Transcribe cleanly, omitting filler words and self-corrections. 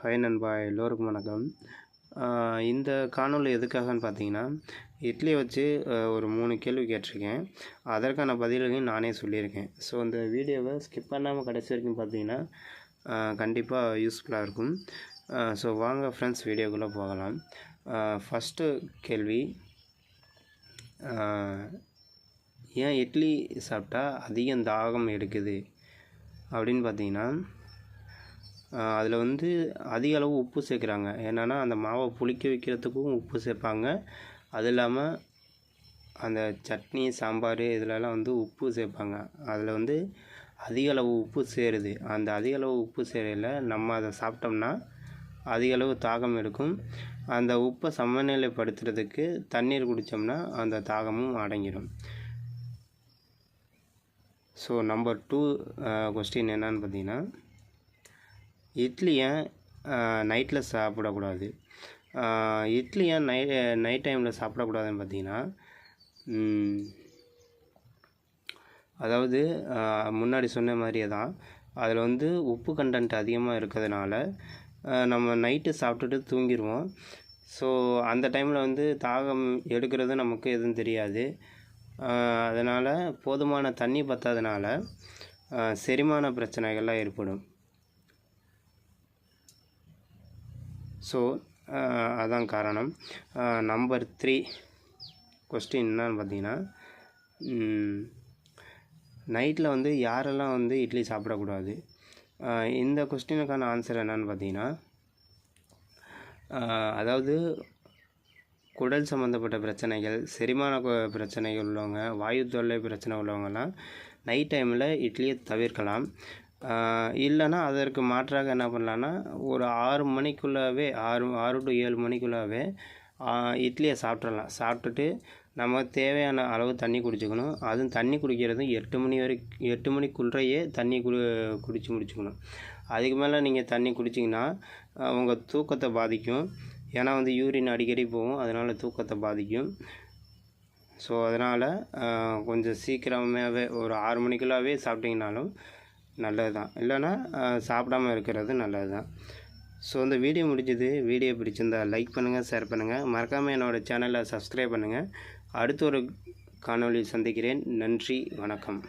Hi நண்பா, எல்லோருக்கும் வணக்கம். இந்த காணொளி எதுக்காகன்னு பார்த்தீங்கன்னா, இட்லியை வச்சு ஒரு 3 கேள்வி கேட்டிருக்கேன். அதற்கான பதில்களையும் நானே சொல்லியிருக்கேன். ஸோ இந்த வீடியோவை ஸ்கிப் பண்ணாமல் கடைசி வரைக்கும் பார்த்தீங்கன்னா கண்டிப்பாக யூஸ்ஃபுல்லாக இருக்கும். ஸோ வாங்க ஃப்ரெண்ட்ஸ், வீடியோக்குள்ளே போகலாம். ஃபஸ்ட்டு கேள்வி, ஏன் இட்லி சாப்பிட்டா அதிகம் தாகம் எடுக்குது அப்படின்னு பார்த்தீங்கன்னா, அதில் அதிக அளவு உப்பு சேர்க்குறாங்க. என்னென்னா அந்த மாவை புளிக்க வைக்கிறதுக்கும் உப்பு சேர்ப்பாங்க. அது இல்லாமல் அந்த சட்னி, சாம்பார் இதிலலாம் உப்பு சேர்ப்பாங்க. அதில் அதிக அளவு உப்பு சேருது. அந்த அதிக அளவு உப்பு சேரையில் நம்ம அதை சாப்பிட்டோம்னா அதிக அளவு தாகம் எடுக்கும். அந்த உப்பை சமநிலைப்படுத்துறதுக்கு தண்ணீர் குடித்தோம்னா அந்த தாகமும் அடங்கிடும். ஸோ நம்பர் 2 கொஸ்டின் என்னன்னு பார்த்தீங்கன்னா, இட்லி ஏன் நைட்டில் சாப்பிடக்கூடாது? இட்லி ஏன் நைட் டைமில் சாப்பிடக்கூடாதுன்னு பார்த்தீங்கன்னா, அதாவது முன்னாடி சொன்ன மாதிரியே தான், அதில் உப்பு கண்டென்ட் அதிகமாக இருக்கிறதுனால நம்ம நைட்டு சாப்பிட்டுட்டு தூங்கிடுவோம். ஸோ அந்த டைமில் தாகம் எடுக்கிறது நமக்கு எதுவும் தெரியாது. அதனால் போதுமான தண்ணி பத்தாதனால செரிமான பிரச்சனைகள்லாம் ஏற்படும். ஸோ அதான் காரணம். நம்பர் 3 கொஸ்டின் என்னன்னு பார்த்தீங்கன்னா, நைட்டில் யாரெல்லாம் இட்லி சாப்பிடக்கூடாது? இந்த கொஸ்டினுக்கான ஆன்சர் என்னன்னு பார்த்தீங்கன்னா, அதாவது குடல் சம்மந்தப்பட்ட பிரச்சனைகள், செரிமான பிரச்சனைகள் உள்ளவங்க, வாயு தொல்லை பிரச்சனை உள்ளவங்கலாம் நைட் டைமில் இட்லியை தவிர்க்கலாம். இல்லைன்னா அதற்கு மாற்றாக என்ன பண்ணலான்னா, ஒரு 6 மணிக்குள்ளாவே 6 to 7 மணிக்குள்ளாவே இட்லியை சாப்பிட்றலாம். சாப்பிட்டுட்டு நம்ம தேவையான அளவு தண்ணி குடிச்சுக்கணும். அதுவும் தண்ணி குடிக்கிறது 8 மணிக்குள்ளேயே தண்ணி குடித்து முடிச்சுக்கணும். அதுக்கு மேலே நீங்கள் தண்ணி குடிச்சிங்கன்னா உங்கள் தூக்கத்தை பாதிக்கும். ஏன்னா யூரின் அடிக்கடி போகும், அதனால் தூக்கத்தை பாதிக்கும். ஸோ அதனால் கொஞ்சம் சீக்கிரமாகவே ஒரு 6 மணிக்குள்ளாவே சாப்பிட்டிங்கனாலும் நல்லது தான். இல்லைன்னா சாப்பிடாமல் இருக்கிறது நல்லது தான். ஸோ இந்த வீடியோ முடிஞ்சது. வீடியோ பிடிச்சிருந்தால் லைக் பண்ணுங்கள், ஷேர் பண்ணுங்கள். மறக்காமல் என்னோடய சேனலை சப்ஸ்கிரைப் பண்ணுங்கள். அடுத்த ஒரு காணொளி சந்திக்கிறேன். நன்றி, வணக்கம்.